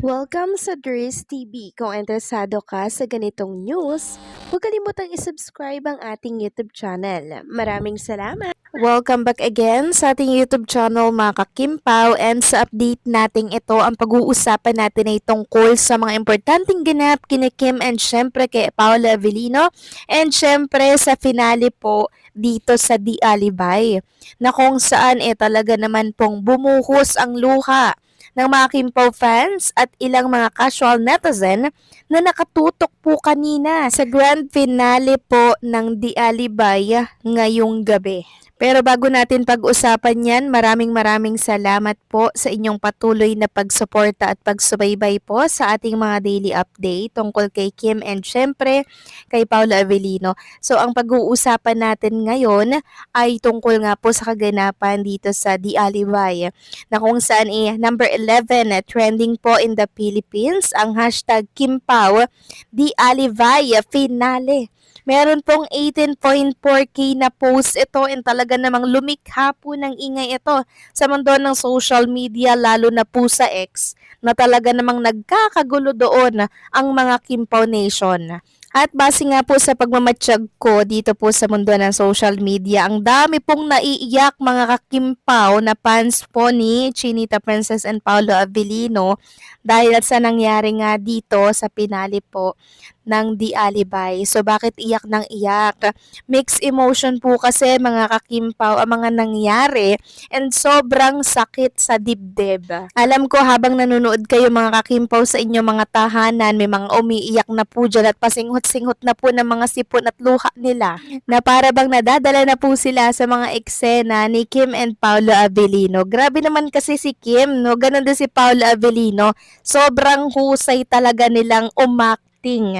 Welcome sa Dries TV. Kung interesado ka sa ganitong news, huwag kalimutang isubscribe ang ating YouTube channel. Maraming salamat! Welcome back again sa ating YouTube channel mga kakimpaw, and sa update nating ito, ang pag-uusapan natin ay tungkol sa mga importanteng ganap kina Kim and syempre kay Paula Avellino, and syempre sa finale po dito sa Di Alibay, na kung saan talaga naman pong bumuhos ang luha ng mga Kimpaw fans at ilang mga casual netizen na nakatutok po kanina sa grand finale po ng Di Alibay ngayong gabi. Pero bago natin pag-usapan yan, maraming salamat po sa inyong patuloy na pagsuporta at pagsubaybay po sa ating mga daily update tungkol kay Kim and syempre kay Paula Avellino. So ang pag-uusapan natin ngayon ay tungkol nga po sa kaganapan dito sa Di Alibay, na kung saan number 11 trending po in the Philippines ang hashtag Kimpaw Di Alibay Finale. Meron pong 18.4k na post ito, and talaga namang lumikha po ng ingay ito sa mundo ng social media, lalo na po sa X, na talaga namang nagkakagulo doon ang mga Kimpaw Nation. At base nga po sa pagmamatsyag ko dito po sa mundo ng social media, ang dami pong naiiyak mga kakimpaw na fans po ni Chinita Princess and Paolo Avellino dahil sa nangyari nga dito sa pinali po ng Di Alibay. So bakit iyak ng iyak? Mixed emotion po kasi mga kakimpaw ang mga nangyari, and sobrang sakit sa dibdib. Alam ko habang nanonood kayo mga kakimpaw sa inyong mga tahanan, may mga umiiyak na po dyan at pasinghot-singhot na po ng mga sipon at luha nila, na para bang nadadala na po sila sa mga eksena ni Kim and Paolo Avellino. Grabe naman kasi si Kim, no? Ganun din si Paolo Avellino. Sobrang husay talaga nilang umakting.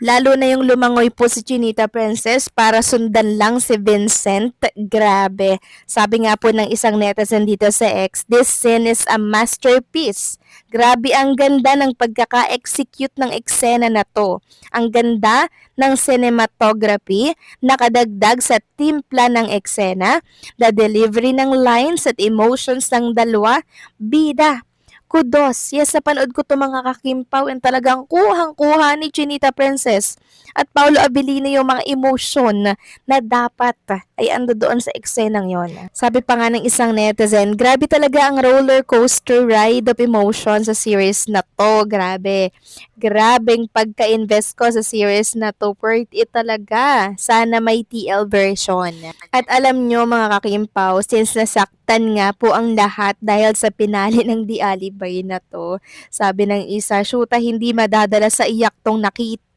Lalo na yung lumangoy po si Chinita Princess para sundan lang si Vincent. Grabe. Sabi nga po ng isang netizen dito sa X, "This scene is a masterpiece." Grabe ang ganda ng pagkaka-execute ng eksena na to. Ang ganda ng cinematography, nakadagdag sa timpla ng eksena, the delivery ng lines at emotions ng dalawa, bida. Kudos. Yes, sa panood ko to mga kakimpaw, and talagang kuhang-kuha ni Chinita Princess at Paolo Avellino yung mga emosyon na dapat ay ando doon sa eksenang yon. Sabi pa nga ng isang netizen, grabe talaga ang roller coaster ride of emotion sa series na to. Grabe. Grabeng pagka-invest ko sa series na to. Worth it talaga. Sana may TL version. At alam nyo mga kakimpaw, since nasaktan nga po ang lahat dahil sa pinali ng Di Alibay na to, sabi ng isa, "Shoota, hindi madadala sa iyak tong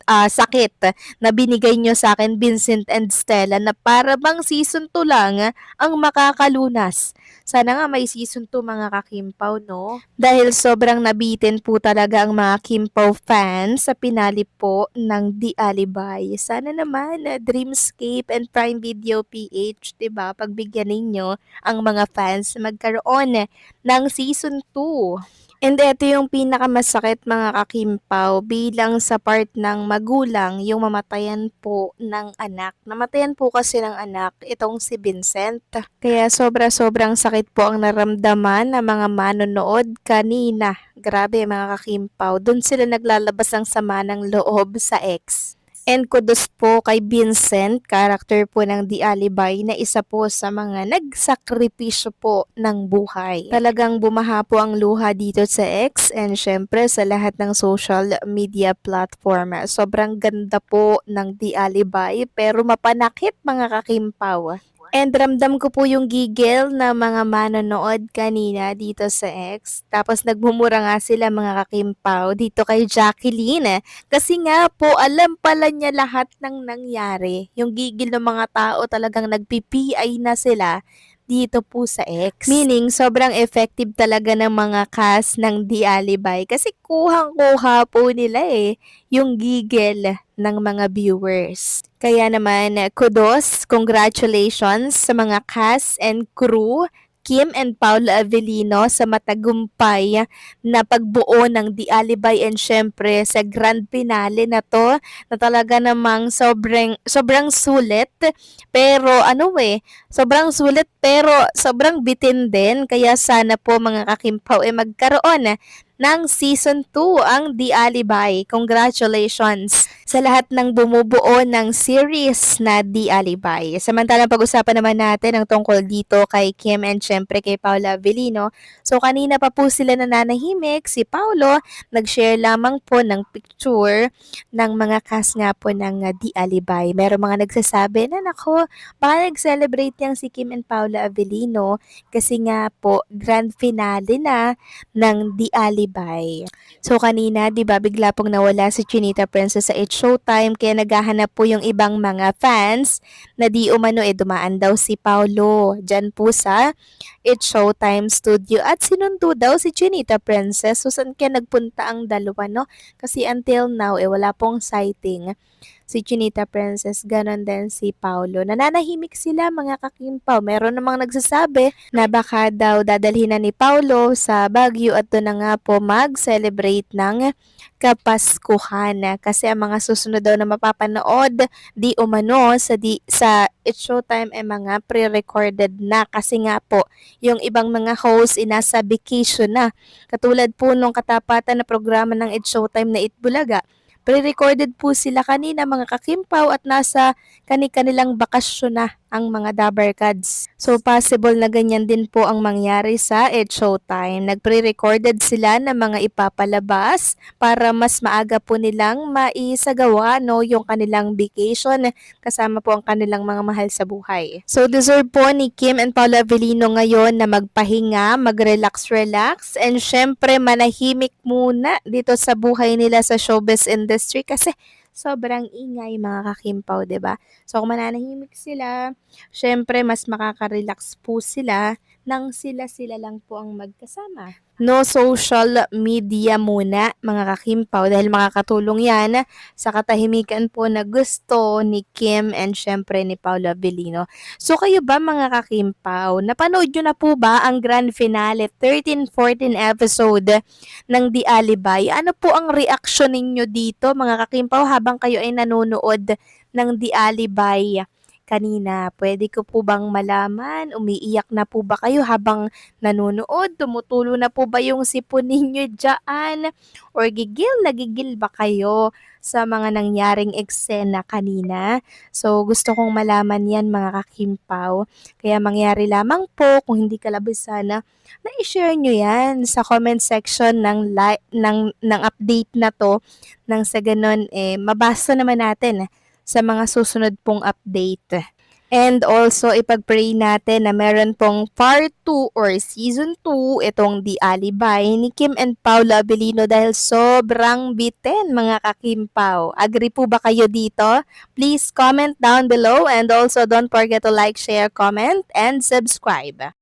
sakit na binigay nyo sa akin, Vincent and Stella, na para bang season 2 lang ang makakalunas." Sana nga may season 2 mga kakimpaw, no? Dahil sobrang nabitin po talaga ang mga Kimpaw fans sa pinali po ng Di Alibay. Sana naman Dreamscape and Prime Video PH, 'di ba? Pagbigyan ninyo ang mga fans magkaroon ng season 2. And ito yung pinakamasakit mga kakimpaw, bilang sa part ng magulang, yung mamatayan po ng anak. Namatayan po kasi ng anak itong si Vincent. Kaya sobrang sakit po ang naramdaman ng mga manonood kanina. Grabe mga kakimpaw, doon sila naglalabas ng sama ng loob sa X. And kudos po kay Vincent, character po ng Di Alibay, na isa po sa mga nagsakripisyo po ng buhay. Talagang bumaha po ang luha dito sa X, and syempre sa lahat ng social media platform. Sobrang ganda po ng Di Alibay, pero mapanakit mga kakimpaw. And ramdam ko po yung gigil na mga manonood kanina dito sa X. Tapos nagmumura nga sila mga kakimpaw dito kay Jacqueline. Kasi nga po, alam pala niya lahat ng nangyari. Yung gigil ng mga tao, talagang nagpi-PI na sila dito po sa X. Meaning, sobrang effective talaga ng mga cast ng Di Alibay kasi kuhang-kuha po nila yung gigil ng mga viewers. Kaya naman, kudos, congratulations sa mga cast and crew, Kim and Paolo Avellino, sa matagumpay na pagbuo ng Di Alibay, and syempre sa grand finale na to, na talaga namang sobrang sulit, pero sobrang sulit pero sobrang bitin din. Kaya sana po mga kakimpaw magkaroon ng season 2 ang The Alibay. Congratulations sa lahat ng bumubuo ng series na The Alibay. Samantalang pag-usapan naman natin ang tungkol dito kay Kim and syempre kay Paula Avellino. So kanina pa po sila nananahimik. Si Paulo nag-share lamang po ng picture ng mga cast nga po ng The Alibay. Meron mga nagsasabi na nako, baka nag-celebrate yang si Kim and Paula Avellino kasi nga po grand finale na ng The Alibay. So kanina, 'di ba, bigla pong nawala si Chinita Princess sa It's Showtime kaya naghahanap po yung ibang mga fans na di umano dumaan daw si Paulo diyan po sa It's Showtime studio at sinundo daw si Chinita Princess. So saan kaya nagpunta ang dalawa, no? Kasi until now wala pong sighting si Chinita Princess, ganon din si Paulo. Nananahimik sila mga kakimpaw. Meron namang nagsasabi na baka daw dadalhin na ni Paulo sa Baguio at doon na nga po mag-celebrate ng Kapaskuhan. Kasi ang mga susunod daw na mapapanood di umano sa It's Showtime mga pre-recorded na kasi nga po yung ibang mga hosts nasa vacation na. Katulad po nung katapatan na programa ng It's Showtime na Itbulaga. Pre-recorded po sila kanina mga kakimpaw at nasa kanilang bakasyon na ang mga Dabarkads. So possible na ganyan din po ang mangyari sa It's Showtime. Nagpre-recorded sila ng mga ipapalabas para mas maaga po nilang maisagawa yung kanilang vacation kasama po ang kanilang mga mahal sa buhay. So deserve po ni Kim and Paula Avellino ngayon na magpahinga, mag-relax and syempre manahimik muna dito sa buhay nila sa showbiz industry kasi sobrang ingay mga kakimpaw, 'di ba? So kung mananahimik sila, syempre mas makaka-relax po sila nang sila lang po ang magkasama. No social media muna mga kakimpaw dahil makakatulong yan sa katahimikan po na gusto ni Kim and syempre ni Paula Avellino. So kayo ba mga kakimpaw, napanood nyo na po ba ang grand finale 13-14 episode ng The Alibay? Ano po ang reaksyon ninyo dito mga kakimpaw habang kayo ay nanonood ng The Alibay kanina? Pwede ko po bang malaman, umiiyak na po ba kayo habang nanonood? Tumutulo na po ba yung sipon ninyo dyan? Or nagigil ba kayo sa mga nangyaring eksena kanina? So gusto kong malaman yan mga kakimpaw. Kaya mangyari lamang po kung hindi kalabasan na i-share nyo yan sa comment section ng update na to nang sa ganon mabasa naman natin sa mga susunod pong update. And also, ipag-pray natin na meron pong part 2 or season 2 itong The Alibay ni Kim and Paula Avellino dahil sobrang bitin mga kakimpaw. Agree po ba kayo dito? Please comment down below and also don't forget to like, share, comment, and subscribe.